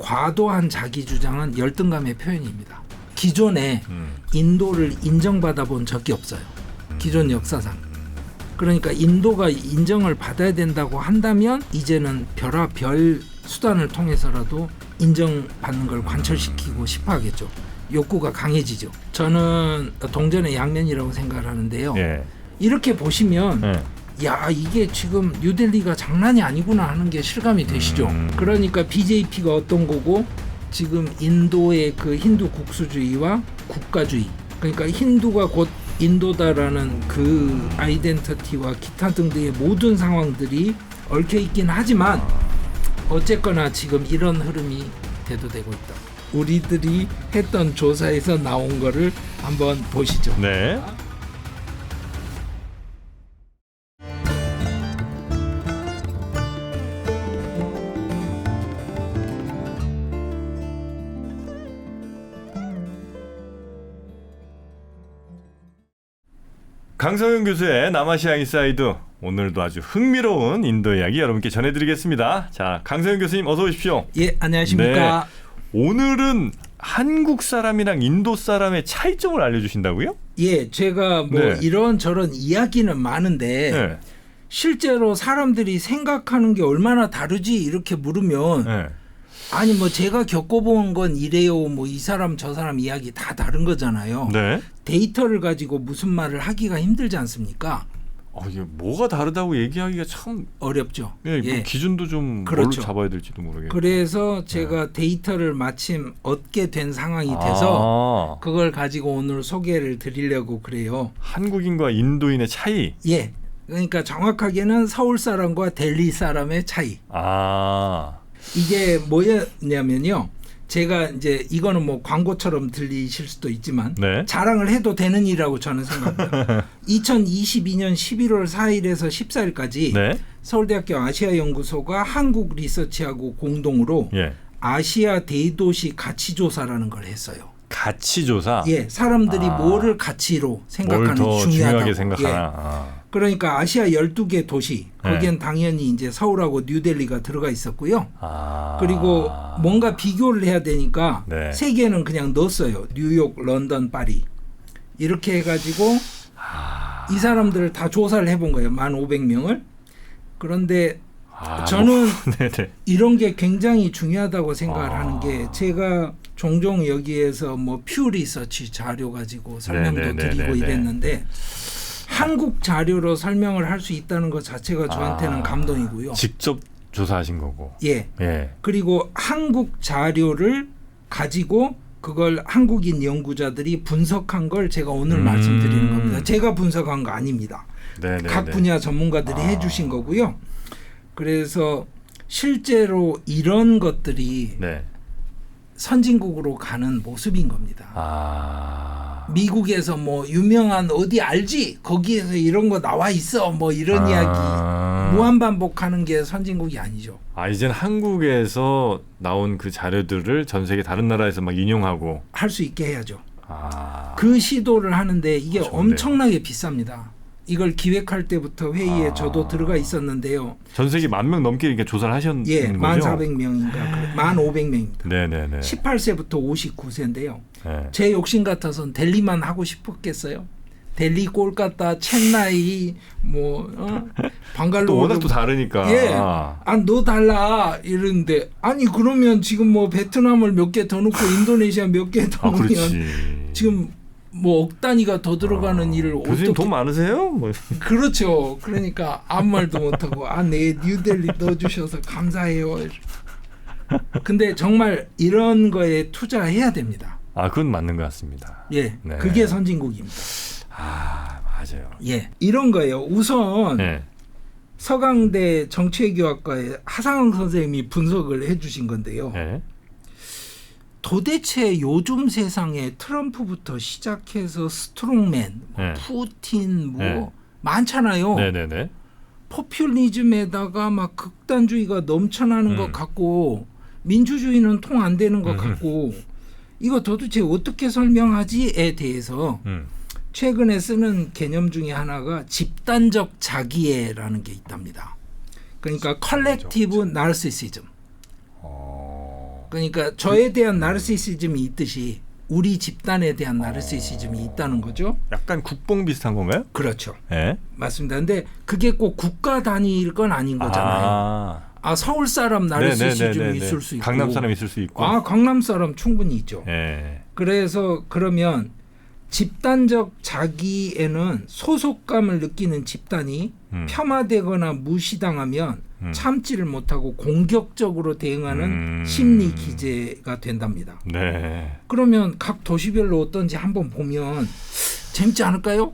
과도한 자기 주장은 열등감의 표현입니다. 기존에 인도를 인정받아 본 적이 없어요. 기존 역사상. 그러니까 인도가 인정을 받아야 된다고 한다면 이제는 별의별 수단을 통해서라도 인정받는 걸 관철시키고 싶어 하겠죠. 욕구가 강해지죠. 저는 동전의 양면이라고 생각을 하는데요. 예. 이렇게 보시면 예. 야, 이게 지금 뉴델리가 장난이 아니구나 하는 게 실감이 되시죠. 그러니까 BJP가 어떤 거고 지금 인도의 그 힌두 국수주의와 국가주의, 그러니까 힌두가 곧 인도다라는 그 아이덴티티와 기타 등등의 모든 상황들이 얽혀 있긴 하지만 어쨌거나 지금 이런 흐름이 대두되고 있다. 우리들이 했던 조사에서 나온 거를 한번 보시죠. 네. 강성윤 교수의 남아시아 인사이드, 오늘도 아주 흥미로운 인도 이야기 여러분께 전해드리겠습니다. 자, 강성윤 교수님 어서 오십시오. 예, 안녕하십니까. 네. 오늘은 한국 사람이랑 인도 사람의 차이점을 알려주신다고요? 예, 제가 뭐 네. 이런저런 이야기는 많은데 네. 실제로 사람들이 생각하는 게 얼마나 다르지 이렇게 물으면 네. 아니 뭐 제가 겪어본 건 이래요, 뭐 이 사람 저 사람 이야기 다 다른 거잖아요. 네. 데이터를 가지고 무슨 말을 하기가 힘들지 않습니까? 이게 뭐가 다르다고 얘기하기가 참 어렵죠. 예, 예. 기준도 좀 그렇죠. 뭘로 잡아야 될지도 모르겠고. 그래서 제가 데이터를 마침 얻게 된 상황이 돼서 그걸 가지고 오늘 소개를 드리려고 그래요. 한국인과 인도인의 차이. 예, 그러니까 정확하게는 서울 사람과 델리 사람의 차이. 이게 뭐였냐면요. 제가 이제 이거는 뭐 광고처럼 들리실 수도 있지만 네. 자랑을 해도 되는 일이라고 저는 생각합니다. 2022년 11월 4일에서 14일까지 네. 서울대학교 아시아연구소가 한국 리서치하고 공동으로 예. 아시아 대도시 가치조사라는 걸 했어요. 가치조사. 예, 사람들이 뭐를 가치로 생각하는지 뭘 더 중요하게 중요하다고. 생각하나. 예. 그러니까 아시아 12개 도시, 거기엔 당연히 이제 서울하고 뉴델리가 들어가 있었고요. 그리고 뭔가 비교를 해야 되니까 네. 세 개는 그냥 넣었어요. 뉴욕, 런던, 파리. 이렇게 해가지고 이 사람들을 다 조사를 해본 거예요. 1,500명을. 그런데 저는 이런 게 굉장히 중요하다고 생각을 하는 게 제가 종종 여기에서 뭐 퓨 리서치 자료 가지고 설명도 드리고 이랬는데 한국 자료로 설명을 할 수 있다는 것 자체가 저한테는 감동이고요. 직접 조사하신 거고. 예. 예. 그리고 한국 자료를 가지고 그걸 한국인 연구자들이 분석한 걸 제가 오늘 말씀드리는 겁니다. 제가 분석한 거 아닙니다. 각 분야 전문가들이 해주신 거고요. 그래서 실제로 이런 것들이 선진국으로 가는 모습인 겁니다. 미국에서 뭐 유명한 어디 알지? 거기에서 이런 거 나와 있어. 뭐 이런 이야기 무한반복하는 게 선진국이 아니죠. 이제는 한국에서 나온 그 자료들을 전 세계 다른 나라에서 막 인용하고 할 수 있게 해야죠. 그 시도를 하는데 이게 엄청나게 비쌉니다. 이걸 기획할 때부터 회의에 저도 들어가 있었는데요. 전 세계 10,000명 넘게 이렇게 조사를 하셨는 거죠? 1,400명인가 1,500명입니다. 네네네. 18세부터 59세인데요. 네. 제 욕심 같아서는 델리만 하고 싶었겠어요. 델리, 콜카타, 첸나이, 뭐 방갈로 또 워낙 또 다르니까. 예, 너 달라 이러는데 아니 그러면 지금 뭐 베트남을 몇 개 더 넣고 인도네시아 몇 개 더 넣으면 지금 뭐 억 단위가 더 들어가는 일을 교수님 어떻게... 돈 많으세요? 뭐. 그렇죠. 그러니까 아무 말도 못하고 내 뉴델리 넣어주셔서 감사해요. 근데 정말 이런 거에 투자해야 됩니다. 그건 맞는 것 같습니다. 예, 네. 그게 선진국입니다. 맞아요. 예, 이런 거예요. 우선 서강대 정치외교학과의 하상헌 선생님이 분석을 해주신 건데요. 도대체 요즘 세상에 트럼프부터 시작해서 스트롱맨, 푸틴 많잖아요. 네네네. 포퓰리즘에다가 막 극단주의가 넘쳐나는 것 같고 민주주의는 통 안 되는 것 같고 이거 도대체 어떻게 설명하지에 대해서 최근에 쓰는 개념 중에 하나가 집단적 자기애라는 게 있답니다. 그러니까 컬렉티브 나르시시즘. 그러니까 저에 대한 나르시시즘이 있듯이 우리 집단에 대한 나르시시즘이 있다는 거죠. 약간 국뽕 비슷한 건가요? 그렇죠. 네. 맞습니다. 근데 그게 꼭 국가 단위일 건 아닌 거잖아요. 서울 사람 나르시시즘이 있을 수 있고 강남 사람 있을 수 있고. 강남 사람 충분히 있죠. 네. 그래서 그러면 집단적 자기에는 소속감을 느끼는 집단이 폄하되거나 무시당하면 참지를 못하고 공격적으로 대응하는 심리 기제가 된답니다. 네. 그러면 각 도시별로 어떤지 한번 보면 재밌지 않을까요?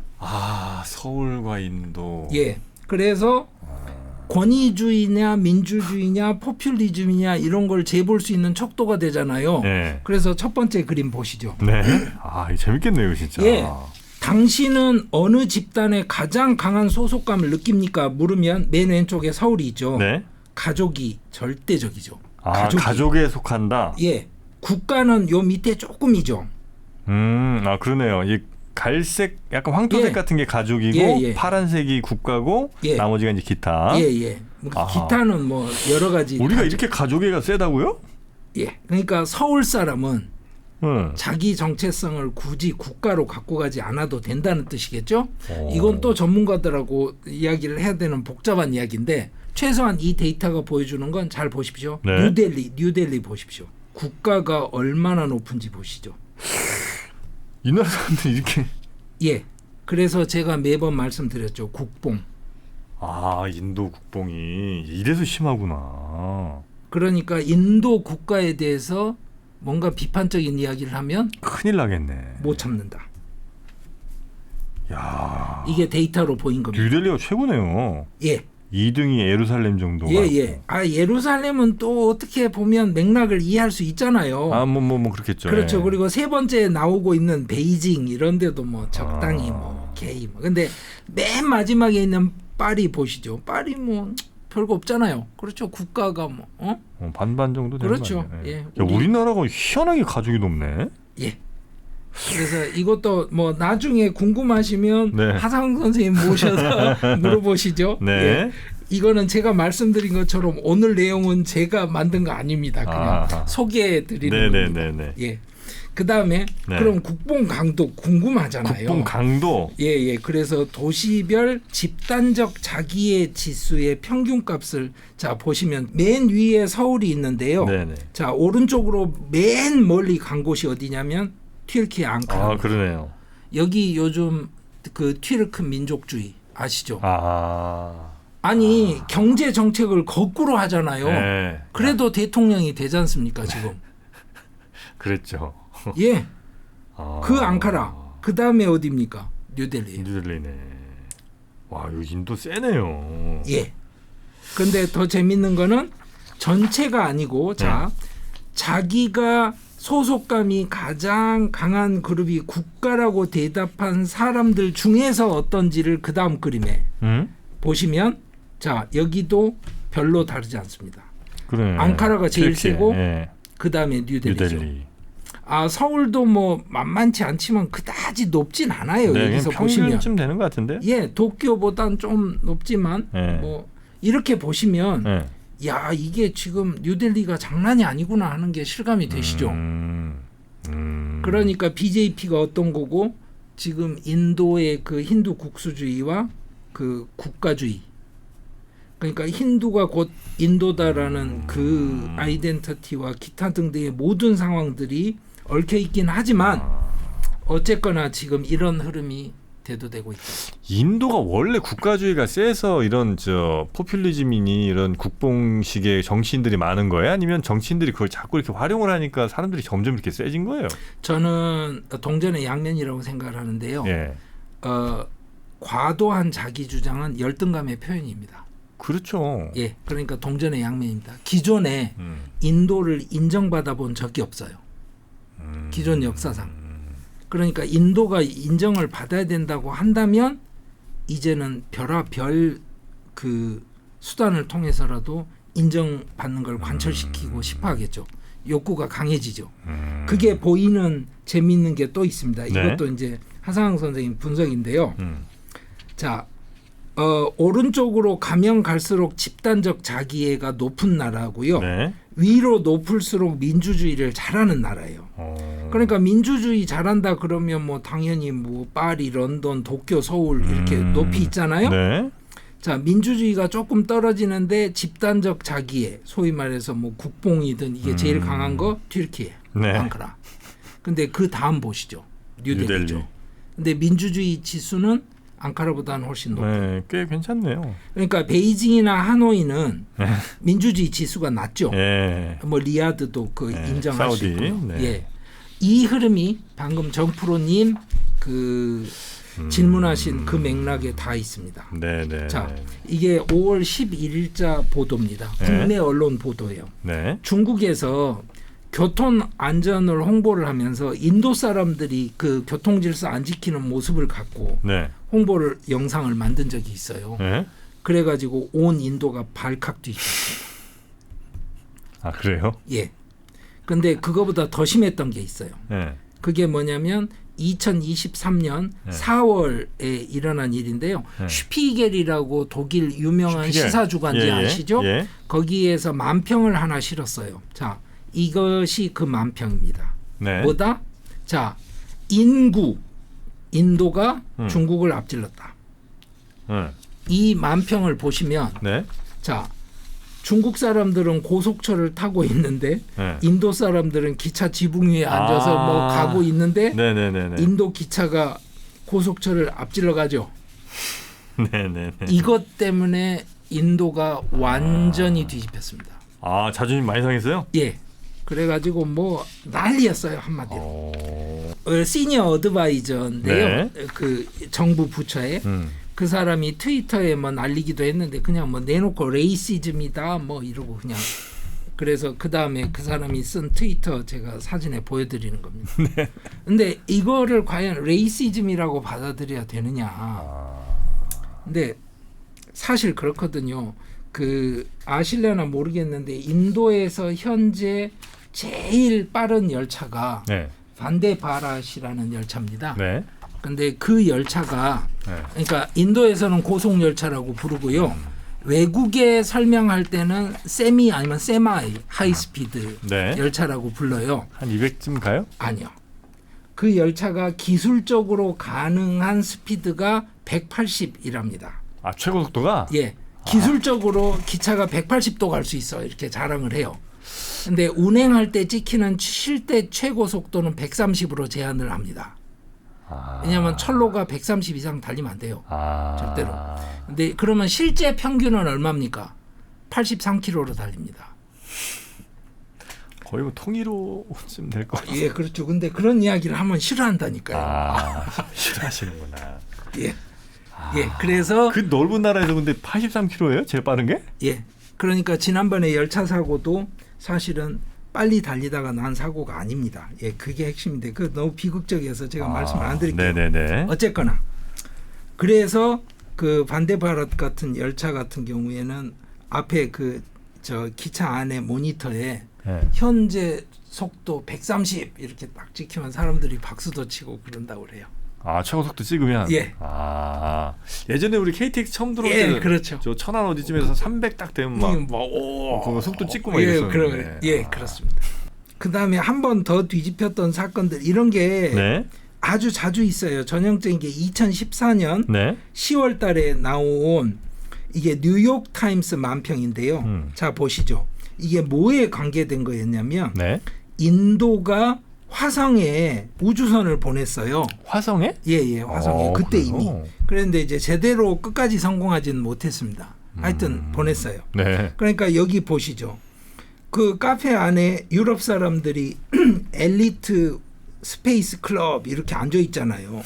서울과 인도. 예. 그래서 권위주의냐 민주주의냐 포퓰리즘이냐 이런 걸 재볼 수 있는 척도가 되잖아요. 네. 그래서 첫 번째 그림 보시죠. 네. 이거 재밌겠네요, 진짜. 예. 당신은 어느 집단에 가장 강한 소속감을 느낍니까? 물으면 맨 왼쪽에 서울이 있죠. 네. 가족이 절대적이죠. 가족에 속한다. 예. 국가는 요 밑에 조금이죠. 그러네요. 이 갈색, 약간 황토색 같은 게 가족이고 파란색이 국가고 나머지가 이제 기타. 예. 기타는 뭐 여러 가지. 우리가 이렇게 가족애가 세다고요? 예. 그러니까 서울 사람은 자기 정체성을 굳이 국가로 갖고 가지 않아도 된다는 뜻이겠죠. 이건 또 전문가들하고 이야기를 해야 되는 복잡한 이야기인데 최소한 이 데이터가 보여주는 건 잘 보십시오. 네. 뉴델리 보십시오. 국가가 얼마나 높은지 보시죠. 이 나라 사람들이 이렇게. 예. 그래서 제가 매번 말씀드렸죠. 국뽕. 인도 국뽕이 이래서 심하구나. 그러니까 인도 국가에 대해서 뭔가 비판적인 이야기를 하면 큰일 나겠네. 못 참는다. 야. 이게 데이터로 보인 겁니다. 뉴델리가 최고네요. 예. 2등이 예루살렘 정도가. 예. 예루살렘은 또 어떻게 보면 맥락을 이해할 수 있잖아요. 뭐 그렇겠죠. 그렇죠. 예. 그리고 세 번째 나오고 있는 베이징 이런 데도 뭐 적당히 뭐 게이 뭐. 근데 맨 마지막에 있는 파리 보시죠. 파리 뭐 별거 없잖아요. 그렇죠. 국가가 뭐 반반 정도 되는 그렇죠. 거 아니에요? 예. 우리나라가 희한하게 가족이 높네. 예. 그래서 이것도 뭐 나중에 궁금하시면 하상 선생님 모셔서 물어보시죠. 네. 예. 이거는 제가 말씀드린 것처럼 오늘 내용은 제가 만든 거 아닙니다. 그냥 소개해 드리는 겁니다. 예. 그다음에 그럼 국뽕 강도 궁금하잖아요. 국뽕 강도. 예. 그래서 도시별 집단적 자기의 지수의 평균값을 보시면 맨 위에 서울이 있는데요. 네네. 자, 오른쪽으로 맨 멀리 간 곳이 어디냐면 튀르키예 앙카라. 그러네요. 여기 요즘 그 튀르크 민족주의 아시죠? 아니 경제 정책을 거꾸로 하잖아요. 네. 그래도 대통령이 되지 않습니까 지금? 그랬죠. 예. 그 앙카라. 그 다음에 어디입니까? 뉴델리. 뉴델리네. 와, 이 인도 세네요. 예. 근데 더 재밌는 거는 전체가 아니고 자기가 소속감이 가장 강한 그룹이 국가라고 대답한 사람들 중에서 어떤지를 그 다음 그림에 보시면 여기도 별로 다르지 않습니다. 그래. 앙카라가 제일 세고 그 다음에 뉴델리죠. 서울도 뭐 만만치 않지만 그다지 높진 않아요. 여기서 보시면 평균쯤 되는 것 같은데. 예, 도쿄보단 좀 높지만 뭐 이렇게 보시면 야 이게 지금 뉴델리가 장난이 아니구나 하는 게 실감이 되시죠. 그러니까 BJP가 어떤 거고 지금 인도의 그 힌두 국수주의와 그 국가주의. 그러니까 힌두가 곧 인도다라는 그 아이덴티티와 기타 등등의 모든 상황들이 얽혀 있긴 하지만 어쨌거나 지금 이런 흐름이 대두되고 있다. 인도가 원래 국가주의가 세서 이런 포퓰리즘이니 이런 국뽕식의 정치인들이 많은 거예요? 아니면 정치인들이 그걸 자꾸 이렇게 활용을 하니까 사람들이 점점 이렇게 세진 거예요? 저는 동전의 양면이라고 생각을 하는데요. 예. 과도한 자기 주장은 열등감의 표현입니다. 그렇죠. 예, 그러니까 동전의 양면입니다. 기존에 인도를 인정받아 본 적이 없어요. 기존 역사상. 그러니까 인도가 인정을 받아야 된다고 한다면 이제는 별의별 그 수단을 통해서라도 인정받는 걸 관철시키고 싶어 하겠죠. 욕구가 강해지죠. 그게 보이는 재미있는 게 또 있습니다. 이것도 이제 하상황 선생님 분석인데요. 오른쪽으로 가면 갈수록 집단적 자기애가 높은 나라고요. 위로 높을수록 민주주의를 잘하는 나라예요. 그러니까 민주주의 잘한다 그러면 뭐 당연히 뭐 파리, 런던, 도쿄, 서울 이렇게 높이 있잖아요. 네. 자, 민주주의가 조금 떨어지는데 집단적 자기애, 소위 말해서 뭐 국뽕이든 이게 제일 강한 거 튀르키예, 네. 앙카라. 근데 그 다음 보시죠. 뉴델리죠. 뉴델리. 근데 민주주의 지수는 앙카라보다는 훨씬 높아요. 네, 꽤 괜찮네요. 그러니까 베이징이나 하노이는 민주주의 지수가 낮죠. 예. 뭐 리야드도 그 인정할 수 사우디. 있고요. 네. 예. 이 흐름이 방금 정프로님 그 질문하신 그 맥락에 다 있습니다. 네네. 자, 이게 5월 11일자 보도입니다. 국내 언론 보도예요. 네. 중국에서 교통 안전을 홍보를 하면서 인도 사람들이 그 교통 질서 안 지키는 모습을 갖고 네. 홍보를 영상을 만든 적이 있어요. 네. 그래가지고 온 인도가 발칵 뒤집었어요. 아 그래요? 예. 근데 그거보다 더 심했던 게 있어요. 네. 그게 뭐냐면 2023년 4월에 일어난 일인데요. 슈피겔이라고 독일 유명한 슈피겔. 시사주간지 아시죠? 예. 거기에서 만평을 하나 실었어요. 자, 이것이 그 만평입니다. 네. 뭐다? 자, 인도가 중국을 앞질렀다. 이 만평을 보시면 네. 자, 중국 사람들은 고속철을 타고 있는데 인도 사람들은 기차 지붕 위에 앉아서 뭐 가고 있는데 네네네네. 인도 기차가 고속철을 앞질러 가죠. 네네네. 이것 때문에 인도가 완전히 뒤집혔습니다. 아 자존심 많이 상했어요? 예. 그래가지고 뭐 난리였어요 한마디로. 시니어 어드바이저인데요. 네. 그 정부 부처에 그 사람이 트위터에 뭐 날리기도 했는데 그냥 뭐 내놓고 레이시즘이다 뭐 이러고 그냥 그래서 그 다음에 그 사람이 쓴 트위터 제가 사진에 보여드리는 겁니다. 네. 근데 이거를 과연 레이시즘이라고 받아들여야 되느냐? 근데 사실 그렇거든요. 그 아실래나 모르겠는데 인도에서 현재 제일 빠른 열차가 네. 반데바랏이라는 열차입니다. 네. 근데 그 열차가 그러니까 인도에서는 고속 열차라고 부르고요. 외국에 설명할 때는 세미 아니면 세마이 하이스피드 네. 열차라고 불러요. 한 200쯤 가요? 아니요. 그 열차가 기술적으로 가능한 스피드가 180이랍니다. 아 최고 속도가? 예. 기술적으로 기차가 180도 갈 수 있어 이렇게 자랑을 해요. 근데 운행할 때 찍히는 실제 최고 속도는 130으로 제한을 합니다. 왜냐하면 철로가 130 이상 달리면 안 돼요. 절대로. 근데 그러면 실제 평균은 얼마입니까? 83km로 달립니다. 거의 뭐 통일호쯤 될 것 같아요. 예, 그렇죠. 근데 그런 이야기를 하면 싫어한다니까요. 싫어하시는구나. 예. 예, 그래서 그 넓은 나라에서 근데 83km예요? 제일 빠른 게? 예. 그러니까 지난번에 열차 사고도 사실은 빨리 달리다가 난 사고가 아닙니다. 예, 그게 핵심인데 그 너무 비극적이어서 제가 말씀을 안 드릴게요. 네네네. 어쨌거나 그래서 그 반데바랏 같은 열차 같은 경우에는 앞에 그 저 기차 안에 모니터에 현재 속도 130 이렇게 딱 찍히면 사람들이 박수도 치고 그런다고 그래요. 아 최고 속도 찍으면? 예. 예전에 우리 KTX 처음 들어올 예, 때 그렇죠. 저 천안 어디쯤에서 300 딱 되면 막 그거 속도 찍고 막 이랬었는데. 예, 그렇습니다. 그 다음에 한 번 더 뒤집혔던 사건들 이런 게 네. 아주 자주 있어요. 전형적인 게 2014년 네. 10월 달에 나온 이게 뉴욕 타임스 만평인데요. 자 보시죠. 이게 뭐에 관계된 거였냐면 네. 인도가 화성에 우주선을 보냈어요. 화성에? 예, 화성에 그때 그래요? 이미. 그런데 이제 제대로 끝까지 성공하지는 못했습니다. 하여튼 보냈어요. 네. 그러니까 여기 보시죠. 그 카페 안에 유럽 사람들이 엘리트 스페이스 클럽 이렇게 앉아 있잖아요.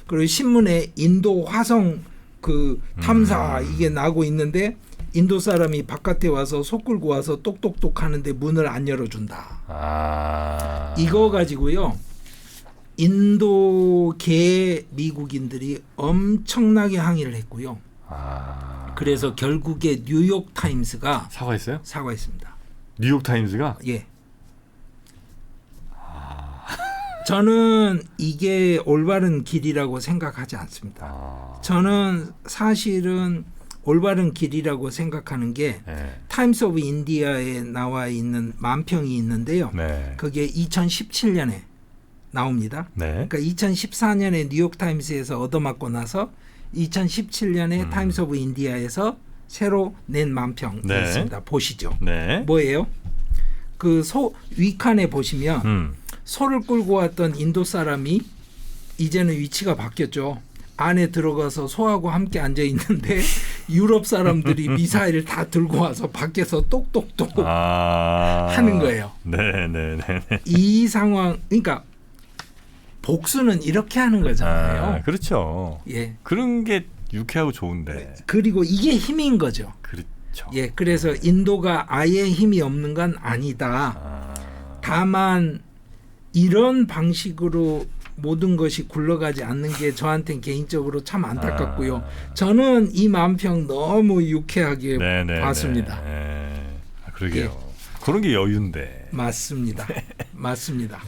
그리고 신문에 인도 화성 그 탐사 이게 나고 있는데 인도 사람이 바깥에 와서 속 끌고 와서 똑똑똑 하는데 문을 안 열어준다. 이거 가지고요. 인도계 미국인들이 엄청나게 항의를 했고요. 그래서 결국에 뉴욕 타임스가 사과했어요? 사과했습니다. 뉴욕 타임스가? 예. 저는 이게 올바른 길이라고 생각하지 않습니다. 저는 사실은 올바른 길이라고 생각하는 게 타임스 오브 인디아에 나와 있는 만평이 있는데요. 그게 2017년에 나옵니다. 그러니까 2014년에 뉴욕타임스에서 얻어맞고 나서 2017년에 타임스 오브 인디아에서 새로 낸 만평이 있습니다. 보시죠. 뭐예요? 그 위칸에 보시면 소를 끌고 왔던 인도 사람이 이제는 위치가 바뀌었죠. 안에 들어가서 소하고 함께 앉아 있는데 유럽 사람들이 미사일을 다 들고 와서 밖에서 똑똑똑 하는 거예요. 이 상황, 그러니까 복수는 이렇게 하는 거잖아요. 그렇죠. 그런 게 유쾌하고 좋은데. 그리고 이게 힘인 거죠. 그렇죠. 그래서 인도가 아예 힘이 없는 건 아니다. 다만 이런 방식으로 모든 것이 굴러가지 않는 게 저한테는 개인적으로 참 안타깝고요. 저는 이 만평 너무 유쾌하게 봤습니다. 그러게요. 그런 게 여유인데. 맞습니다. 맞습니다.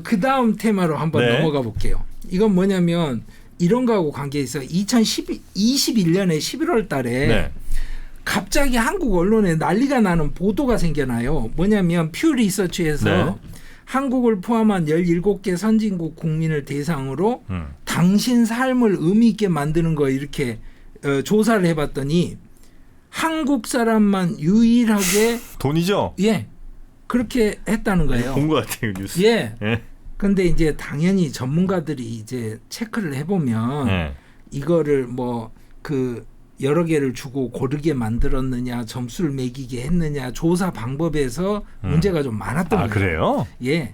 그 다음 테마로 한번 넘어가 볼게요. 이건 뭐냐면 이런 거하고 관계 있어요. 2021년에 11월 달에 갑자기 한국 언론에 난리가 나는 보도가 생겨나요. 뭐냐면 퓨 리서치에서 한국을 포함한 17개 선진국 국민을 대상으로 당신 삶을 의미 있게 만드는 거 이렇게 조사를 해봤더니 한국 사람만 유일하게 돈이죠? 그렇게 했다는 거예요. 본 것 같아요 뉴스. 근데 이제 당연히 전문가들이 이제 체크를 해보면 이거를 뭐 그 여러 개를 주고 고르게 만들었느냐, 점수를 매기게 했느냐, 조사 방법에서 문제가 좀 많았던 거예요. 그래요?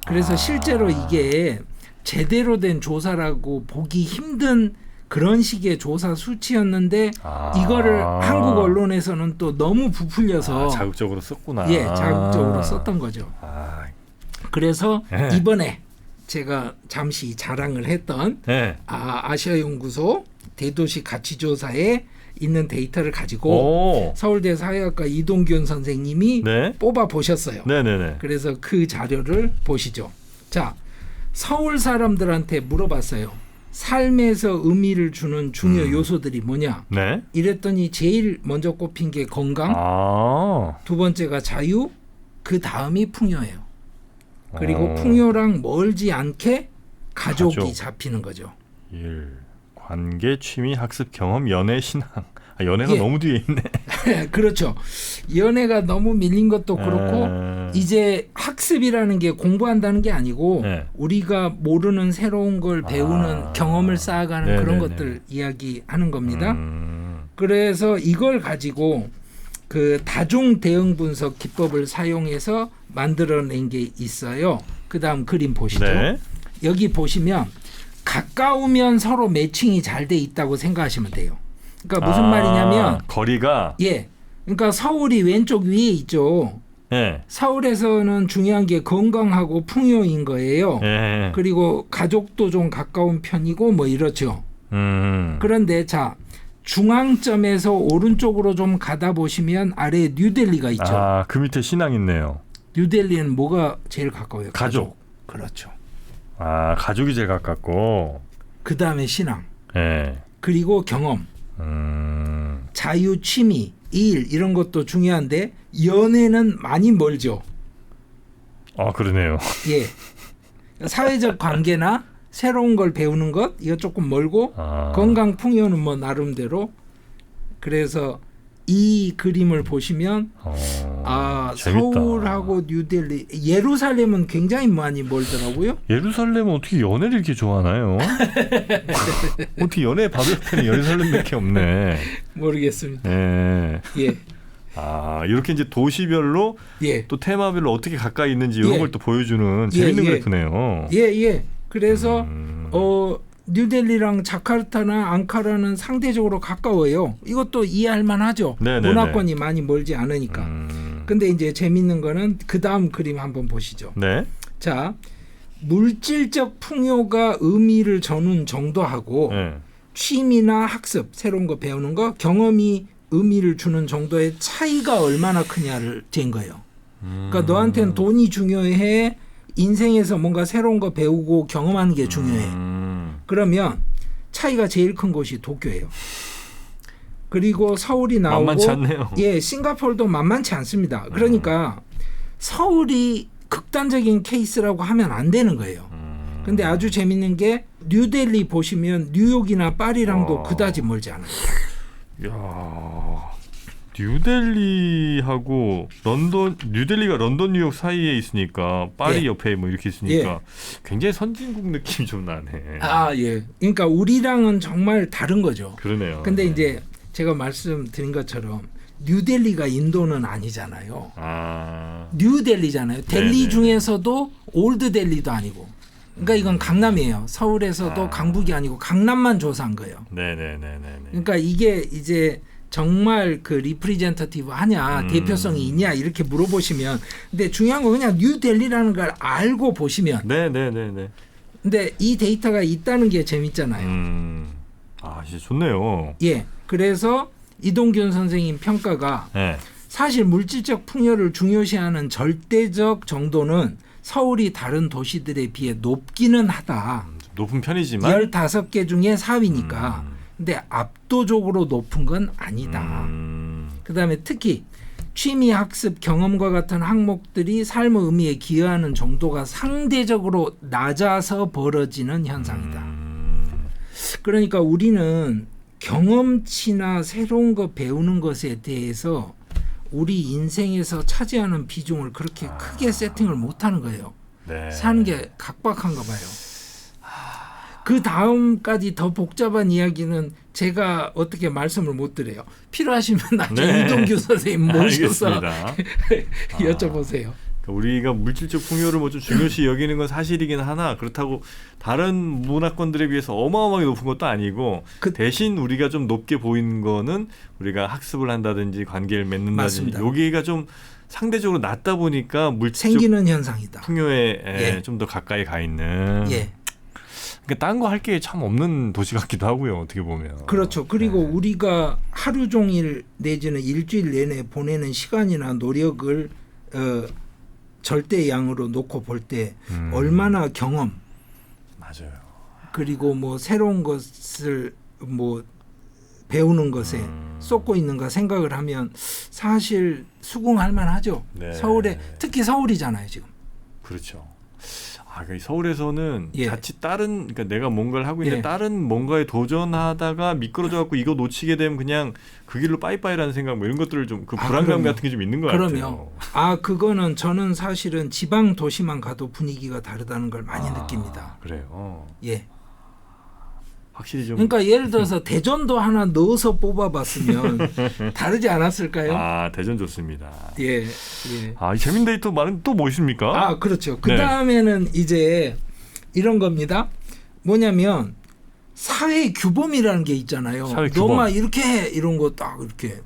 그래서 실제로 이게 제대로 된 조사라고 보기 힘든 그런 식의 조사 수치였는데 이거를 한국 언론에서는 또 너무 부풀려서 자극적으로 썼구나. 자극적으로 썼던 거죠. 그래서 이번에 제가 잠시 자랑을 했던 아시아연구소 대도시 가치조사에 있는 데이터를 가지고 서울대 사회학과 이동균 선생님이 뽑아 보셨어요. 그래서 그 자료를 보시죠. 자, 서울 사람들한테 물어봤어요. 삶에서 의미를 주는 중요 요소들이 뭐냐? 이랬더니 제일 먼저 꼽힌 게 건강, 두 번째가 자유, 그 다음이 풍요예요. 그리고 풍요랑 멀지 않게 가족이 잡히는 거죠. 관계, 취미, 학습, 경험, 연애, 신앙. 연애가 너무 뒤에 있네. 그렇죠. 연애가 너무 밀린 것도 그렇고 이제 학습이라는 게 공부한다는 게 아니고 우리가 모르는 새로운 걸 배우는 경험을 쌓아가는 그런 것들 이야기하는 겁니다. 그래서 이걸 가지고 그 다중 대응 분석 기법을 사용해서 만들어낸 게 있어요. 그다음 그림 보시죠. 여기 보시면 가까우면 서로 매칭이 잘 돼 있다고 생각하시면 돼요. 그러니까 무슨 말이냐면 거리가 그러니까 서울이 왼쪽 위에 있죠. 서울에서는 중요한 게 건강하고 풍요인 거예요. 그리고 가족도 좀 가까운 편이고 뭐 이렇죠. 그런데 자, 중앙점에서 오른쪽으로 좀 가다 보시면 아래에 뉴델리가 있죠. 그 밑에 신앙 있네요. 뉴델리는 뭐가 제일 가까워요? 가족. 그렇죠. 가족이 제일 가깝고 그 다음에 신앙. 그리고 경험. 자유, 취미, 일 이런 것도 중요한데 연애는 많이 멀죠. 그러네요. 사회적 관계나 새로운 걸 배우는 것 이거 조금 멀고 건강 풍요는 뭐 나름대로. 그래서 이 그림을 보시면 서울하고 뉴델리, 예루살렘은 굉장히 많이 멀더라고요. 예루살렘은 어떻게 연애를 이렇게 좋아하나요? 어떻게 연애 바벨론에 예루살렘밖에 없네. 모르겠습니다. 이렇게 이제 도시별로 또 테마별로 어떻게 가까이 있는지 이런 걸 또 보여주는 재밌는 그래프네요. 그래서 뉴델리랑 자카르타나 앙카라는 상대적으로 가까워요. 이것도 이해할 만하죠. 문화권이 많이 멀지 않으니까. 근데 이제 재밌는 거는 그 다음 그림 한번 보시죠. 자, 물질적 풍요가 의미를 주는 정도하고 취미나 학습, 새로운 거 배우는 거, 경험이 의미를 주는 정도의 차이가 얼마나 크냐를 잰 거예요. 그러니까 너한테는 돈이 중요해, 인생에서 뭔가 새로운 거 배우고 경험하는 게 중요해. 그러면 차이가 제일 큰 곳이 도쿄예요. 그리고 서울이 나오고 만만치 않네요. 예, 싱가포르도 만만치 않습니다. 그러니까 서울이 극단적인 케이스라고 하면 안 되는 거예요. 근데 아주 재밌는 게 뉴델리 보시면 뉴욕이나 파리랑도 그다지 멀지 않아요. 야, 뉴델리하고 런던, 뉴델리가 런던 뉴욕 사이에 있으니까 파리 예. 옆에 뭐 이렇게 있으니까 예. 굉장히 선진국 느낌이 좀 나네. 아, 예. 그러니까 우리랑은 정말 다른 거죠. 그러네요. 근데 이제 제가 말씀드린 것처럼 뉴델리가 인도는 아니잖아요. 아, 뉴델리잖아요. 델리 네네. 중에서도 올드 델리도 아니고. 그러니까 이건 강남이에요. 서울에서도 강북이 아니고 강남만 조사한 거예요. 네네네네. 그러니까 이게 이제 정말 그 리프리젠터티브 하냐, 대표성이 있냐 이렇게 물어보시면, 근데 중요한 건 그냥 뉴델리라는 걸 알고 보시면. 네네네네. 근데 이 데이터가 있다는 게 재밌잖아요. 아, 진짜 좋네요. 예. 그래서 이동균 선생님 평가가 네. 사실 물질적 풍요를 중요시하는 절대적 정도는 서울이 다른 도시들에 비해 높기는 하다. 높은 편이지만 15개 중에 4위니까. 근데 압도적으로 높은 건 아니다. 그다음에 특히 취미, 학습, 경험과 같은 항목들이 삶의 의미에 기여하는 정도가 상대적으로 낮아서 벌어지는 현상이다. 그러니까 우리는 경험치나 새로운 거 배우는 것에 대해서 우리 인생에서 차지하는 비중을 그렇게 크게 세팅을 못하는 거예요. 네. 사는 게 각박한가 봐요. 그 다음까지 더 복잡한 이야기는 제가 어떻게 말씀을 못 드려요. 필요하시면 나중에 네. 이동규 선생님 모셔서 알겠습니다. 여쭤보세요. 그러니까 우리가 물질적 풍요를 뭐 좀 중요시 여기는 건 사실이긴 하나 그렇다고 다른 문화권들에 비해서 어마어마하게 높은 것도 아니고 대신 우리가 좀 높게 보이는 거는 우리가 학습을 한다든지 관계를 맺는다든지 맞습니다. 여기가 좀 상대적으로 낮다 보니까 물질적 생기는 현상이다. 풍요에 예. 좀 더 가까이 가 있는. 예. 그러니까 딴 거 할 게 참 없는 도시 같기도 하고요. 어떻게 보면. 그렇죠. 그리고 우리가 하루 종일 내지는 일주일 내내 보내는 시간이나 노력을 절대양으로 놓고 볼 때 얼마나 경험 맞아요. 그리고 뭐 새로운 것을 뭐 배우는 것에 쏟고 있는가 생각을 하면 사실 수긍할 만하죠. 네. 서울에 특히 서울이잖아요 지금. 그렇죠. 아, 그러니까 서울에서는 예. 자칫 다른 그러니까 내가 뭔가를 하고 있는데 예. 다른 뭔가에 도전하다가 미끄러져 갖고 이거 놓치게 되면 그냥 그 길로 빠이빠이라는 생각 뭐 이런 것들을 좀 그 불안감 그럼요. 같은 게 좀 있는 것 그럼요. 같아요. 아 그거는 저는 사실은 지방 도시만 가도 분위기가 다르다는 걸 많이 느낍니다. 그래요. 예. 확실히 좀. 그러니까 예를 들어서 대전도 하나 넣어서 뽑아봤으면 다르지 않았을까요? 아, 대전 좋습니다. 예. 예. 아, 이 재밌는 데이터 많은 또 뭐 있습니까? 아 그렇죠. 그 다음에는 이제 이런 겁니다. 뭐냐면 사회 규범이라는 게 있잖아요. 사회 규범. 너만 이렇게 해 이런 거 딱 이렇게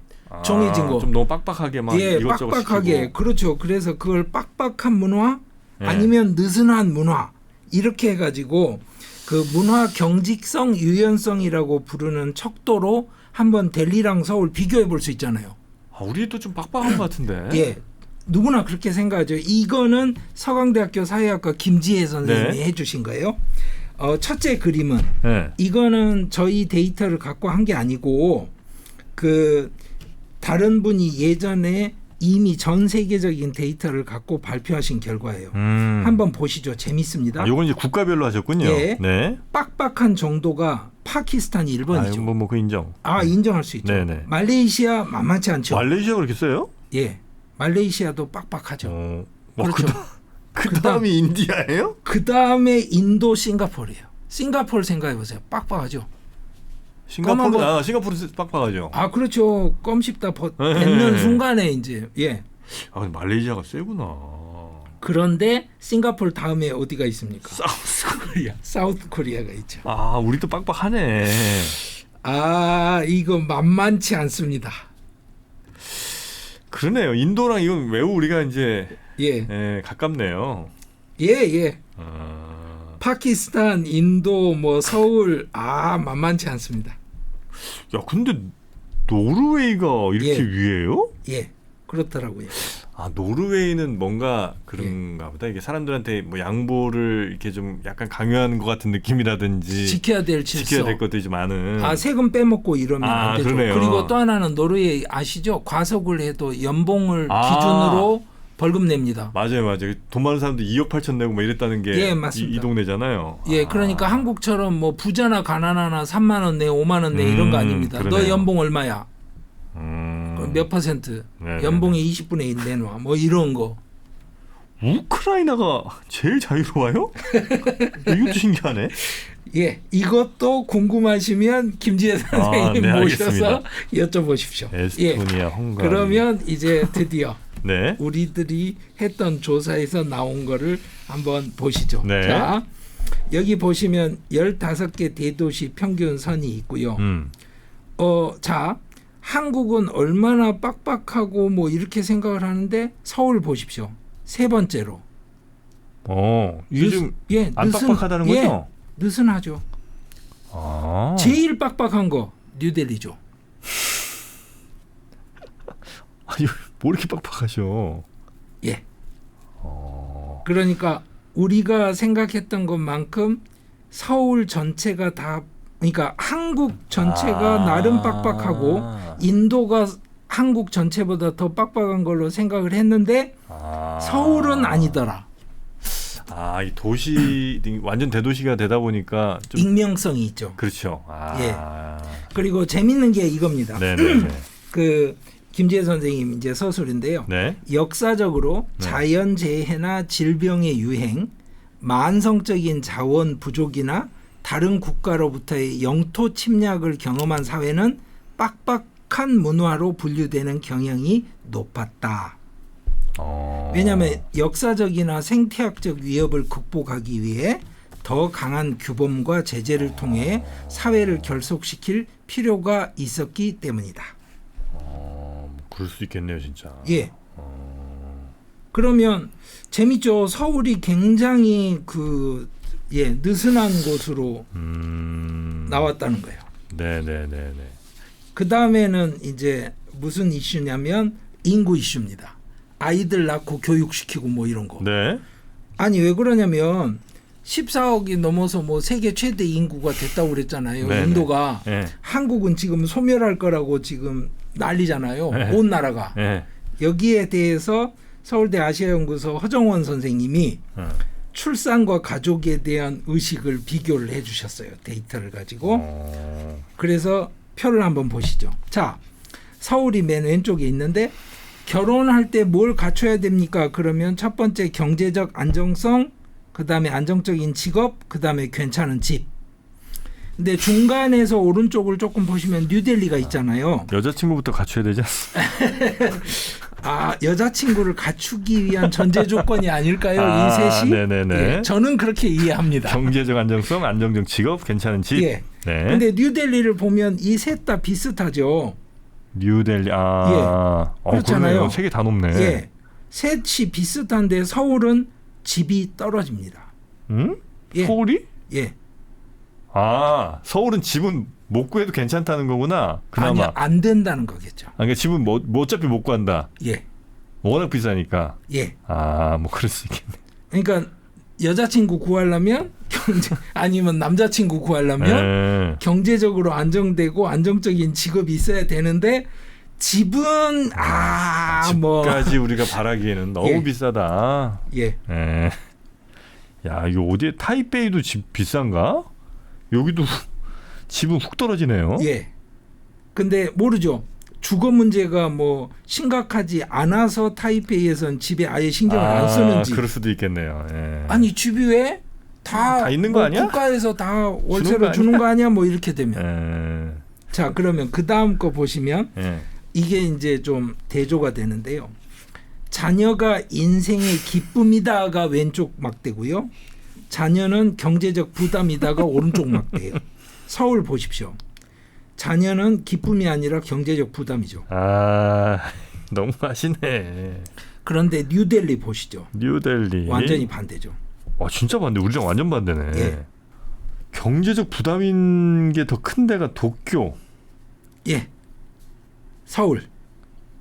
정해진 거. 좀 너무 빡빡하게 막 예, 이것저것 빡빡하게. 시키고. 그렇죠. 그래서 그걸 빡빡한 문화 예. 아니면 느슨한 문화 이렇게 해가지고 그 문화 경직성 유연성이라고 부르는 척도로 한번 델리랑 서울 비교해 볼 수 있잖아요. 아, 우리도 좀 빡빡한 것 같은데. 예. 누구나 그렇게 생각하죠. 이거는 서강대학교 사회학과 김지혜 선생님이 해주신 거예요. 첫째 그림은 네. 이거는 저희 데이터를 갖고 한 게 아니고 그 다른 분이 예전에 이미 전 세계적인 데이터를 갖고 발표하신 결과예요. 한번 보시죠. 재밌습니다. 아, 요건 이제 국가별로 하셨군요. 예. 네. 빡빡한 정도가 파키스탄, 일본이죠. 아, 뭐 그 인정. 인정할 수 있죠. 네네. 말레이시아 만만치 않죠. 말레이시아 그렇게 써요? 예. 말레이시아도 빡빡하죠. 그렇죠. 그 다음이 인디아예요? 그 다음에 인도, 싱가포르예요. 싱가포르 생각해 보세요. 빡빡하죠. 싱가포르 빡빡하죠. 아 그렇죠. 껌 씹다 뱉는 순간에 이제 예. 아, 근데 말레이시아가 세구나. 그런데 싱가포르 다음에 어디가 있습니까? 사우스 코리아. 사우스 코리아가 있죠. 아, 우리도 빡빡하네. 아 이거 만만치 않습니다. 그러네요. 인도랑 이건 매우 우리가 이제 예. 가깝네요. 예. 파키스탄, 인도, 뭐 서울 만만치 않습니다. 야, 근데 노르웨이가 이렇게 위에요? 예, 그렇더라고요. 아, 노르웨이는 뭔가 그런가 보다. 이게 사람들한테 뭐 양보를 이렇게 좀 약간 강요하는 것 같은 느낌이라든지 지켜야 될 질서, 지켜야 될 것들이 좀 많은. 세금 빼먹고 이러면 안 되죠. 그러네요. 그리고 또 하나는 노르웨이 아시죠? 과속을 해도 연봉을 기준으로 벌금 냅니다. 맞아요. 돈 많은 사람들 2억 8천 내고 뭐 이랬다는 게 이 동네잖아요. 그러니까 한국처럼 뭐 부자나 가난하나 3만 원 내, 5만 원 내 이런 거 아닙니다. 그러네요. 너 연봉 얼마야? 몇 %? 네네네. 연봉의 20분의 1 내놔. 뭐 이런 거. 우크라이나가 제일 자유로워요? 이것도 신기하네. 이것도 궁금하시면 김지혜 선생님 네, 모셔서 여쭤보십시오. 에스토니아, 헝가리. 그러면 이제 드디어 네. 우리들이 했던 조사에서 나온 거를 한번 보시죠. 네. 자, 여기 보시면 15개 대도시 평균 선이 있고요. 자, 한국은 얼마나 빡빡하고 뭐 이렇게 생각을 하는데 서울 보십시오. 세 번째로. 이게 좀 안 빡빡하다는 거죠? 느슨하죠. 제일 빡빡한 거 뉴델리죠. 아니, 뭐 이렇게 빡빡하셔? 그러니까 우리가 생각했던 것만큼 서울 전체가 다, 그러니까 한국 전체가 나름 빡빡하고 인도가 한국 전체보다 더 빡빡한 걸로 생각을 했는데 서울은 아니더라. 이 도시 완전 대도시가 되다 보니까 좀 익명성이 있죠. 그렇죠. 그리고 재밌는 게 이겁니다. 네네네. 김지혜 선생님 이제 서술인데요. 네. 역사적으로 자연재해나 질병의 유행, 만성적인 자원 부족이나 다른 국가로부터의 영토 침략을 경험한 사회는 빡빡한 문화로 분류되는 경향이 높았다. 왜냐하면 역사적이나 생태학적 위협을 극복하기 위해 더 강한 규범과 제재를 통해 사회를 결속시킬 필요가 있었기 때문이다. 그럴 수 있겠네요, 진짜. 그러면 재밌죠. 서울이 굉장히 느슨한 곳으로 나왔다는 거예요. 네네네네. 그 다음에는 이제 무슨 이슈냐면 인구 이슈입니다. 아이들 낳고 교육시키고 뭐 이런 거. 네. 아니 왜 그러냐면 14억이 넘어서 뭐 세계 최대 인구가 됐다고 그랬잖아요. 네네. 인도가. 네. 한국은 지금 소멸할 거라고 지금 난리잖아요. 네. 온 나라가. 네. 여기에 대해서 서울대 아시아연구소 허정원 선생님이 출산과 가족에 대한 의식을 비교를 해주셨어요. 데이터를 가지고. 그래서 표를 한번 보시죠. 자, 서울이 맨 왼쪽에 있는데 결혼할 때 뭘 갖춰야 됩니까? 그러면 첫 번째 경제적 안정성, 그 다음에 안정적인 직업, 그 다음에 괜찮은 집. 근데 중간에서 오른쪽을 조금 보시면 뉴델리가 있잖아요. 여자친구부터 갖춰야 되지 않습니까? 여자친구를 갖추기 위한 전제 조건이 아닐까요? 이 셋이? 네네네. 저는 그렇게 이해합니다. 경제적 안정성, 안정적 직업, 괜찮은 집. 네. 근데 뉴델리를 보면 이 셋 다 비슷하죠. 뉴델리. 그렇잖아요. 세 개 다 높네. 셋이 비슷한데 서울은 집이 떨어집니다. 서울이? 예. 서울은 집은 못 구해도 괜찮다는 거구나. 그나마. 아니, 안 된다는 거겠죠. 그러니까 집은 뭐 어차피 못 구한다. 예. 워낙 비싸니까. 예. 뭐 그럴 수 있겠네. 그러니까 여자친구 구하려면 아니면 남자친구 구하려면 경제적으로 안정되고 안정적인 직업이 있어야 되는데 집은 집까지 우리가 바라기에는 너무 비싸다. 야, 이거 어디에 타이베이도 집 비싼가? 여기도 집은 훅 떨어지네요. 근데 모르죠. 주거 문제가 뭐 심각하지 않아서 타이페이에선 집에 아예 신경을 안 쓰는지. 그럴 수도 있겠네요. 아니 집이 왜 다 있는 거 아니야? 국가에서 다 월세로 주는 거 아니야? 뭐 이렇게 되면. 자, 그러면 그 다음 거 보시면 이게 이제 좀 대조가 되는데요. 자녀가 인생의 기쁨이다가 왼쪽 막대고요. 자녀는 경제적 부담이다가 오른쪽 막대예요. 서울 보십시오. 자녀는 기쁨이 아니라 경제적 부담이죠. 너무 하시네. 그런데 뉴델리 보시죠. 뉴델리. 완전히 반대죠. 진짜 반대. 우리랑 완전 반대네. 경제적 부담인 게 더 큰 데가 도쿄. 서울.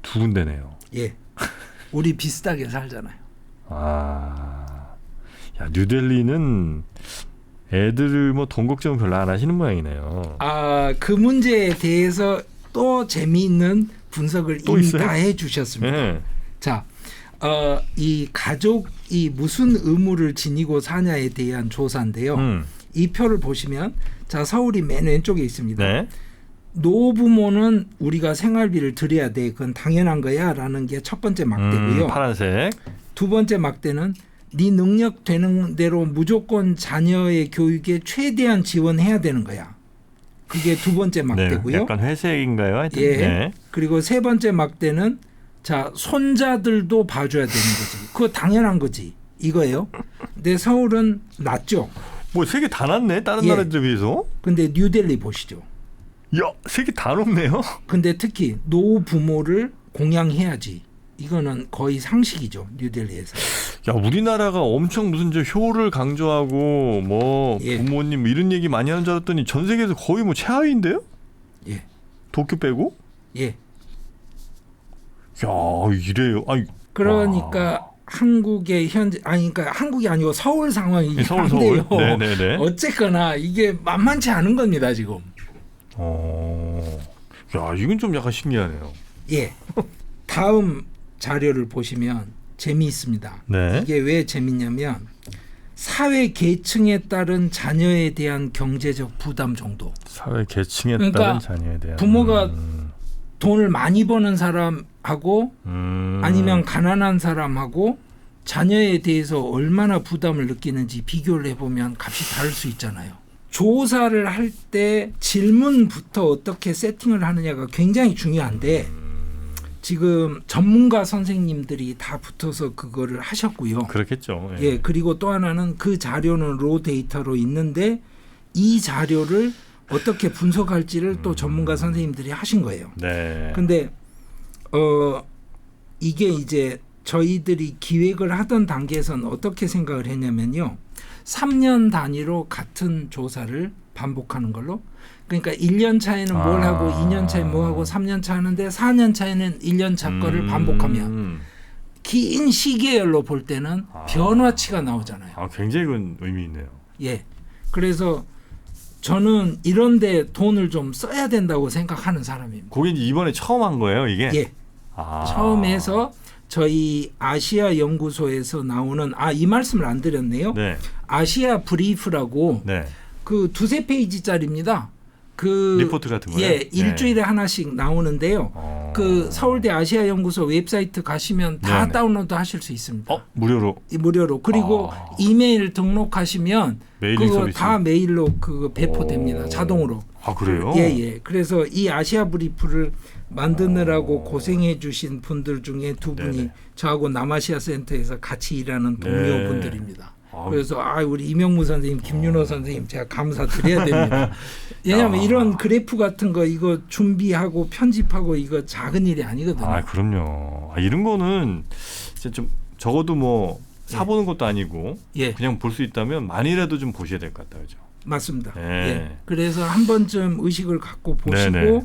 두 군데네요. 우리 비슷하게 살잖아요. 야, 뉴델리는 애들 뭐 돈 걱정 별로 안 하시는 모양이네요. 그 문제에 대해서 또 재미있는 분석을 또 이미 있어요? 다 해주셨습니다. 네. 자, 이 가족이 무슨 의무를 지니고 사냐에 대한 조사인데요. 이 표를 보시면 자, 서울이 맨 왼쪽에 있습니다. 네. 노부모는 우리가 생활비를 드려야 돼. 그건 당연한 거야 라는 게 첫 번째 막대고요. 파란색. 두 번째 막대는 네 능력 되는 대로 무조건 자녀의 교육에 최대한 지원해야 되는 거야. 그게 두 번째 막대고요. 네, 약간 회색인가요? 하여튼. 예. 네. 그리고 세 번째 막대는 자, 손자들도 봐줘야 되는 거지. 그거 당연한 거지. 이거예요. 근데 서울은 낮죠. 뭐 세 개 다 낮네. 다른 예. 나라들에 비해서. 근데 뉴델리 보시죠. 야, 세 개 다 높네요. 근데 특히 노부모를 공양해야지. 이거는 거의 상식이죠. 뉴델리에서. 야, 우리나라가 엄청 무슨 저 효를 강조하고 뭐 예. 부모님 뭐 이런 얘기 많이 하는 줄 알았더니 전 세계에서 거의 뭐 최하위인데요? 예. 도쿄 빼고? 예. 야, 이래요. 아니, 그러니까 한국의 현재 그러니까 한국이 아니고 서울 상황이 서울. 한데요. 네네네. 어쨌거나 이게 만만치 않은 겁니다 지금. 야, 이건 좀 약간 신기하네요. 예. 다음 자료를 보시면 재미있습니다. 네. 이게 왜 재밌냐면 사회 계층에 따른 자녀에 대한 경제적 부담 정도. 사회 계층에 그러니까 따른 자녀에 대한 부모가 돈을 많이 버는 사람하고 아니면 가난한 사람하고 자녀에 대해서 얼마나 부담을 느끼는지 비교를 해보면 값이 다를 수 있잖아요. 조사를 할 때 질문부터 어떻게 세팅을 하느냐가 굉장히 중요한데 지금 전문가 선생님들이 다 붙어서 그거를 하셨고요. 그렇겠죠. 예, 그리고 또 하나는 그 자료는 로 데이터로 있는데 이 자료를 어떻게 분석할지를 또 전문가 선생님들이 하신 거예요. 네. 근데 이게 이제 저희들이 기획을 하던 단계에서는 어떻게 생각을 했냐면요. 3년 단위로 같은 조사를 반복하는 걸로. 그러니까 1년 차에는 뭘 하고 2년 차에 뭐 하고 3년 차 하는데 4년 차에는 1년 차 거를 반복하면 긴 시계열로 볼 때는 변화치가 나오잖아요. 굉장히 큰 의미 있네요. 예. 그래서 저는 이런데 돈을 좀 써야 된다고 생각하는 사람입니다. 그게 이번에 처음 한 거예요, 이게? 예. 처음 해서 저희 아시아 연구소에서 나오는 이 말씀을 안 드렸네요. 네. 아시아 브리프라고 네. 그 2-3페이지짜리입니다. 그 리포트 같은 거요? 예, 일주일에 하나씩 나오는데요. 그 서울대 아시아 연구소 웹사이트 가시면 다 네네. 다운로드 하실 수 있습니다. 무료로. 무료로. 그리고 이메일 등록하시면 메일링 그거 서비스. 다 메일로 그거 배포됩니다. 자동으로. 그래요? 예. 그래서 이 아시아 브리프를 만드느라고 고생해 주신 분들 중에 두 분이 네네. 저하고 남아시아 센터에서 같이 일하는 동료분들입니다. 그래서 우리 이명무 선생님, 김윤호 선생님 제가 감사드려야 됩니다. 왜냐하면 이런 그래프 같은 거 이거 준비하고 편집하고 이거 작은 일이 아니거든요. 그럼요. 이런 거는 진짜 좀 적어도 뭐 사보는 것도 아니고 그냥 볼 수 있다면 많이라도 좀 보셔야 될 것 같아요. 그죠? 맞습니다. 네. 예. 그래서 한 번쯤 의식을 갖고 보시고 네네.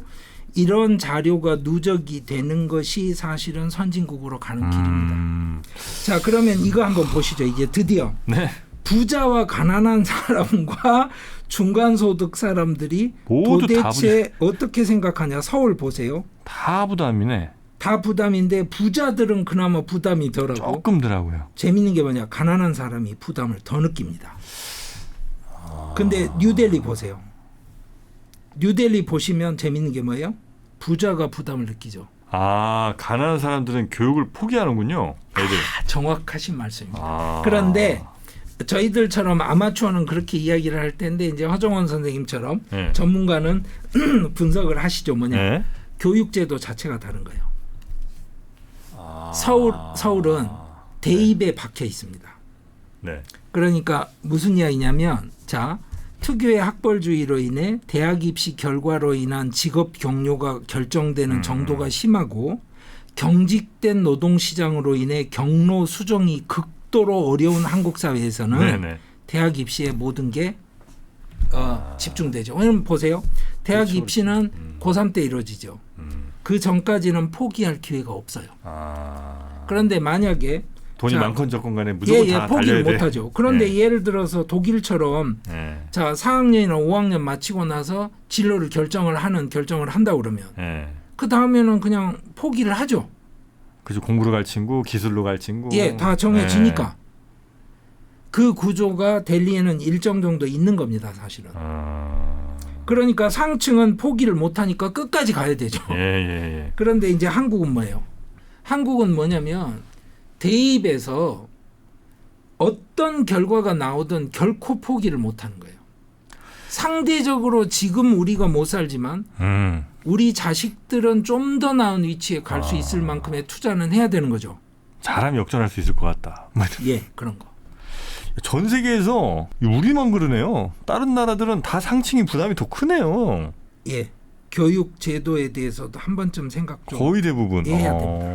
이런 자료가 누적이 되는 것이 사실은 선진국으로 가는 길입니다. 자, 그러면 이거 한번 보시죠. 이제 드디어 부자와 가난한 사람과 중간소득 사람들이 모두 도대체 어떻게 생각하냐. 서울 보세요. 다 부담이네. 다 부담인데 부자들은 그나마 부담이 덜하고 조금 덜하고요. 재밌는 게 뭐냐. 가난한 사람이 부담을 더 느낍니다. 근데 뉴델리 보세요. 뉴델리 보시면 재밌는 게 뭐예요? 부자가 부담을 느끼죠. 가난한 사람들은 교육을 포기하는군요. 애들. 정확하신 말씀입니다. 그런데 저희들처럼 아마추어는 그렇게 이야기를 할 텐데 이제 허정원 선생님처럼 전문가는 분석을 하시죠. 뭐냐? 교육제도 자체가 다른 거예요. 서울은 대입에 박혀 있습니다. 그러니까 무슨 이야기냐면 특유의 학벌주의로 인해 대학 입시 결과로 인한 직업 경로가 결정되는 정도가 심하고 경직된 노동시장으로 인해 경로 수정이 극도로 어려운 한국 사회에서는 대학 입시에 모든 게 집중되죠. 왜냐면 보세요. 대학 그렇죠. 입시는 고3 때 이루어지죠. 그 전까지는 포기할 기회가 없어요. 그런데 만약에 돈이 많건 적건 간에 무조건 다 포기를 달려야 돼. 못하죠. 그런데 예를 들어서 독일처럼 자 4학년이나 5학년 마치고 나서 진로를 결정을 한다 그러면 그 다음에는 그냥 포기를 하죠. 그죠. 공부로 갈 친구, 기술로 갈 친구. 다 정해지니까. 그 구조가 델리에는 일정 정도 있는 겁니다, 사실은. 그러니까 상층은 포기를 못하니까 끝까지 가야 되죠. 그런데 이제 한국은 뭐예요? 한국은 뭐냐면 대입에서 어떤 결과가 나오든 결코 포기를 못하는 거예요. 상대적으로 지금 우리가 못 살지만 우리 자식들은 좀 더 나은 위치에 갈 수 있을 만큼의 투자는 해야 되는 거죠. 잘하면 역전할 수 있을 것 같다. 그런 거. 전 세계에서 우리만 그러네요. 다른 나라들은 다 상층이 부담이 더 크네요. 교육 제도에 대해서도 한 번쯤 생각 좀 거의 대부분 해야 됩니다.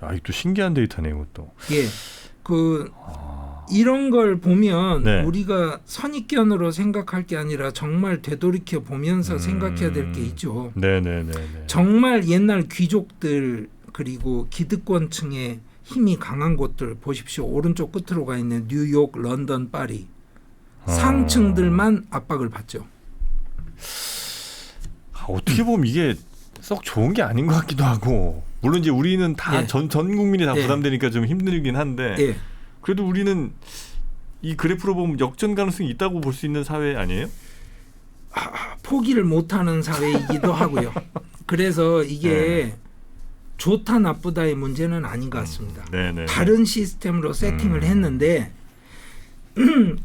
야, 이것도 신기한 데이터네요, 이것도. 이런 걸 보면 우리가 선입견으로 생각할 게 아니라 정말 되돌이켜 보면서 생각해야 될 게 있죠. 정말 옛날 귀족들 그리고 기득권층의 힘이 강한 곳들 보십시오. 오른쪽 끝으로 가 있는 뉴욕, 런던, 파리 상층들만 압박을 받죠. 어떻게 보면 이게 썩 좋은 게 아닌 것 같기도 하고, 물론 이제 우리는 다 전 국민이 다 부담되니까 좀 힘들긴 한데 그래도 우리는 이 그래프로 보면 역전 가능성이 있다고 볼 수 있는 사회 아니에요? 포기를 못하는 사회이기도 하고요. 그래서 이게 좋다 나쁘다의 문제는 아닌 것 같습니다. 다른 시스템으로 세팅을 했는데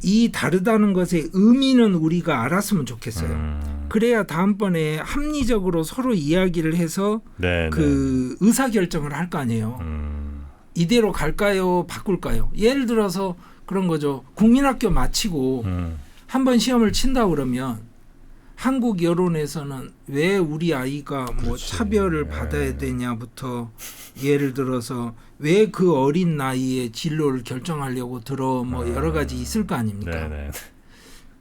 이 다르다는 것의 의미는 우리가 알았으면 좋겠어요. 그래야 다음번에 합리적으로 서로 이야기를 해서 그 의사결정을 할 거 아니에요. 이대로 갈까요? 바꿀까요? 예를 들어서 그런 거죠. 국민학교 마치고 한번 시험을 친다 그러면 한국 여론에서는 왜 우리 아이가 뭐 차별을 받아야 되냐부터 예를 들어서 왜 그 어린 나이에 진로를 결정하려고 들어 뭐 여러 가지 있을 거 아닙니까?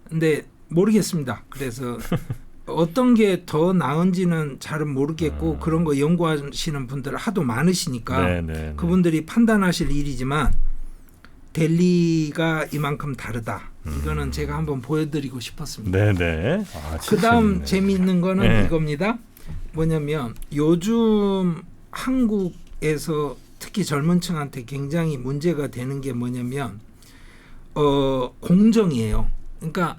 근데 모르겠습니다. 그래서 어떤 게 더 나은지는 잘은 모르겠고 그런 거 연구하시는 분들 하도 많으시니까 그분들이 판단하실 일이지만 델리가 이만큼 다르다. 이거는 제가 한번 보여드리고 싶었습니다. 그다음 재미있는 거는 이겁니다. 뭐냐면 요즘 한국에서 특히 젊은 층한테 굉장히 문제가 되는 게 뭐냐면 공정이에요. 그러니까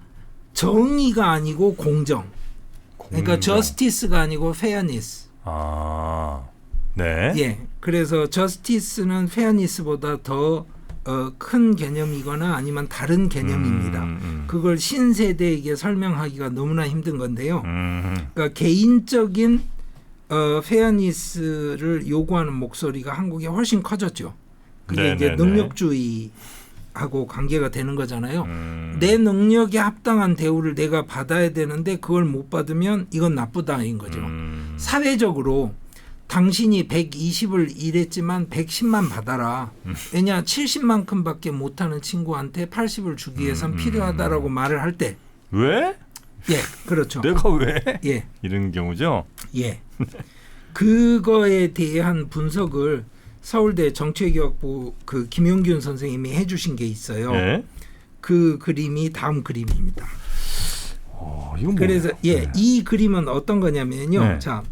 정의가 아니고 공정. 그러니까 저스티스가 아니고 페어니스. 그래서 저스티스는 페어니스보다 더 큰 개념이거나 아니면 다른 개념입니다. 그걸 신세대에게 설명하기가 너무나 힘든 건데요. 그러니까 개인적인 페어니스를 요구하는 목소리가 한국에 훨씬 커졌죠. 그게 이제 능력주의하고 관계가 되는 거잖아요. 내 능력에 합당한 대우를 내가 받아야 되는데 그걸 못 받으면 이건 나쁘다인 거죠. 사회적으로 당신이 120을 일했지만 110만 받아라. 왜냐 70만큼밖에 못하는 친구한테 80을 주기 위해선 필요하다라고 말을 할 때 왜? 그렇죠. 내가 왜? 이런 경우죠. 그거에 대한 분석을 서울대 정치외교학부 그 김용균 선생님이 해주신 게 있어요. 그 그림이 다음 그림입니다. 그래서 이 그림은 어떤 거냐면요. 자,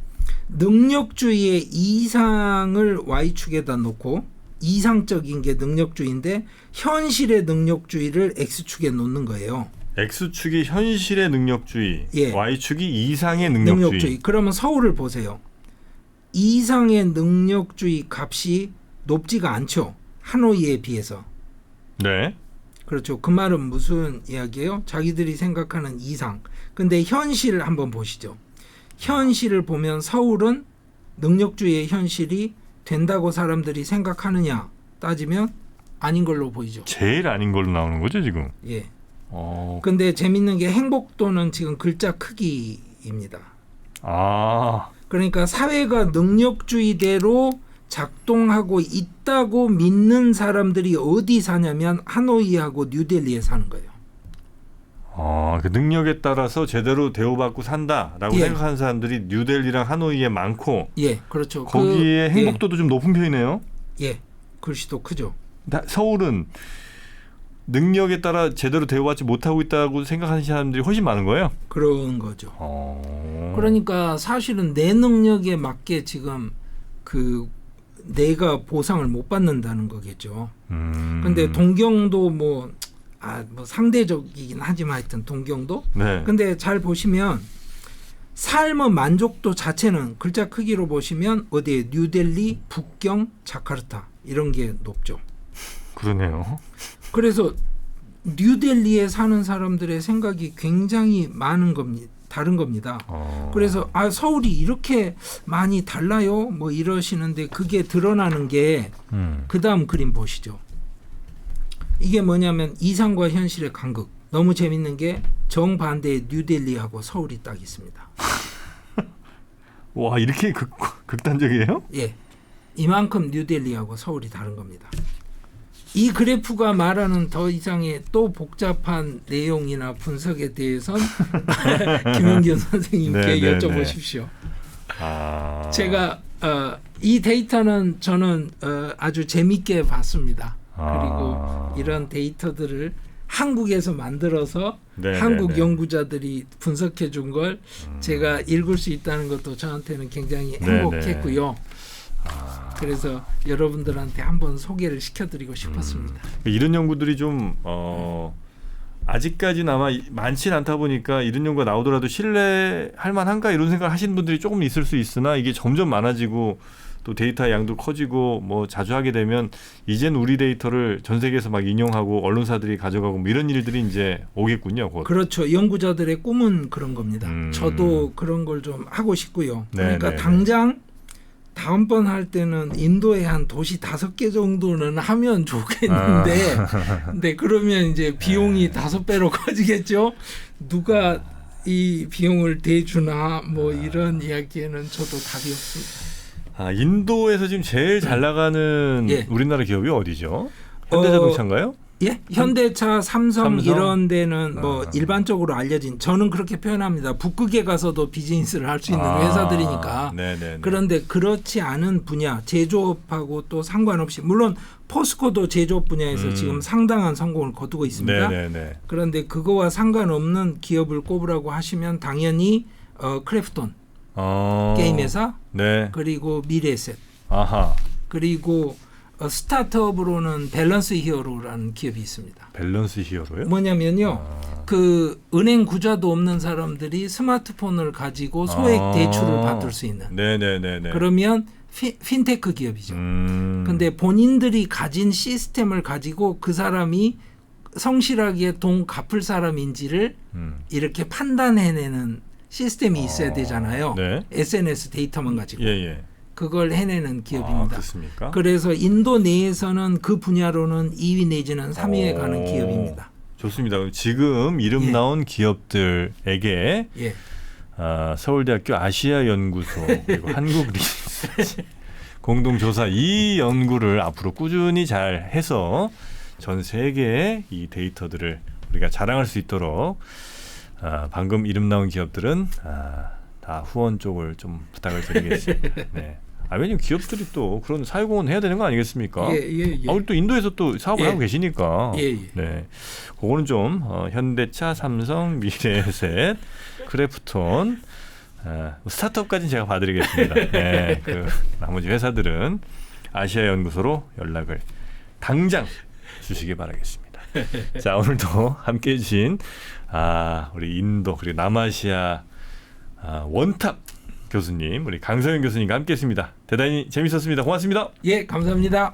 능력주의의 이상을 Y축에다 놓고 이상적인 게 능력주의인데 현실의 능력주의를 X축에 놓는 거예요. X축이 현실의 능력주의, Y축이 이상의 능력주의. 그러면 서울을 보세요. 이상의 능력주의 값이 높지가 않죠. 하노이에 비해서. 그렇죠. 그 말은 무슨 이야기예요? 자기들이 생각하는 이상. 근데 현실 한번 보시죠. 현실을 보면 서울은 능력주의의 현실이 된다고 사람들이 생각하느냐 따지면 아닌 걸로 보이죠. 제일 아닌 걸로 나오는 거죠 지금. 근데 재밌는 게 행복도는 지금 글자 크기입니다. 그러니까 사회가 능력주의대로 작동하고 있다고 믿는 사람들이 어디 사냐면 하노이하고 뉴델리에 사는 거예요. 그 능력에 따라서 제대로 대우받고 산다라고 생각하는 사람들이 뉴델리랑 하노이에 많고, 그렇죠. 거기에 행복도도 좀 높은 편이네요. 예, 글씨도 크죠. 서울은 능력에 따라 제대로 대우받지 못하고 있다고 생각하는 사람들이 훨씬 많은 거예요? 그런 거죠. 그러니까 사실은 내 능력에 맞게 지금 내가 보상을 못 받는다는 거겠죠. 근데 동경도 뭐 상대적이긴 하지만 하여튼 동경도. 네. 근데 잘 보시면 삶의 만족도 자체는 글자 크기로 보시면 어디에 뉴델리, 북경, 자카르타 이런 게 높죠. 그러네요. 그래서 뉴델리에 사는 사람들의 생각이 굉장히 많은 겁니다. 다른 겁니다. 그래서 서울이 이렇게 많이 달라요? 뭐 이러시는데 그게 드러나는 게 그다음 그림 보시죠. 이게 뭐냐면 이상과 현실의 간극. 너무 재밌는 게 정반대의 뉴델리하고 서울이 딱 있습니다. 와, 이렇게 극단적이에요? 예. 이만큼 뉴델리하고 서울이 다른 겁니다. 이 그래프가 말하는 더 이상의 또 복잡한 내용이나 분석에 대해서는 김영균 선생님께 여쭤보십시오. 제가 이 데이터는 저는 아주 재밌게 봤습니다. 그리고 이런 데이터들을 한국에서 만들어서 한국 연구자들이 분석해 준 걸 제가 읽을 수 있다는 것도 저한테는 굉장히 행복했고요. 그래서 여러분들한테 한번 소개를 시켜드리고 싶었습니다. 이런 연구들이 좀 아직까지는 아마 많지는 않다 보니까 이런 연구가 나오더라도 신뢰할 만한가 이런 생각을 하시는 분들이 조금 있을 수 있으나 이게 점점 많아지고 또 데이터 양도 커지고 뭐 자주 하게 되면 이젠 우리 데이터를 전 세계에서 막 인용하고 언론사들이 가져가고 뭐 이런 일들이 이제 오겠군요. 곧. 그렇죠. 연구자들의 꿈은 그런 겁니다. 저도 그런 걸 좀 하고 싶고요. 그러니까 당장 다음번 할 때는 인도에 한 도시 5개 정도는 하면 좋겠는데 근데 그러면 이제 비용이 5배로 커지겠죠. 누가 이 비용을 대주나 뭐 이런 이야기에는 저도 답이 없습니다. 인도에서 지금 제일 잘 나가는 우리나라 기업이 어디죠? 현대자동차인가요? 예, 현대차, 삼성 이런 데는 뭐 일반적으로 알려진 저는 그렇게 표현합니다. 북극에 가서도 비즈니스를 할 수 있는 회사들이니까. 그런데 그렇지 않은 분야, 제조업하고 또 상관없이 물론 포스코도 제조업 분야에서 지금 상당한 성공을 거두고 있습니다. 그런데 그거와 상관없는 기업을 꼽으라고 하시면 당연히 크래프톤 게임 회사 그리고 미래에셋 그리고 스타트업으로는 밸런스 히어로라는 기업이 있습니다. 밸런스 히어로요? 뭐냐면요. 그 은행 구좌도 없는 사람들이 스마트폰을 가지고 소액 대출을 받을 수 있는. 그러면 핀테크 기업이죠. 근데 본인들이 가진 시스템을 가지고 그 사람이 성실하게 돈 갚을 사람인지를 이렇게 판단해내는 시스템이 있어야 되잖아요. SNS 데이터만 가지고. 그걸 해내는 기업입니다. 그렇습니까? 그래서 인도 내에서는 그 분야로는 2위 내지는 3위에 가는 기업입니다. 좋습니다. 지금 이름 나온 기업들에게 서울대학교 아시아연구소 그리고 한국리서치 공동조사 이 연구를 앞으로 꾸준히 잘 해서 전 세계의 이 데이터들을 우리가 자랑할 수 있도록 방금 이름 나온 기업들은 다 후원 쪽을 좀 부탁을 드리겠습니다. 왜냐면 기업들이 또 그런 사회공헌 해야 되는 거 아니겠습니까? 우리 또 인도에서 또 사업을 하고 계시니까. 그거는 좀 현대차, 삼성, 미래에셋, 크래프톤, 스타트업까지는 제가 봐드리겠습니다. 그 나머지 회사들은 아시아연구소로 연락을 당장 주시기 바라겠습니다. 자, 오늘도 함께해 주신 우리 인도 그리고 남아시아 원탑 교수님, 우리 강서영 교수님과 함께했습니다. 대단히 재밌었습니다. 고맙습니다. 감사합니다.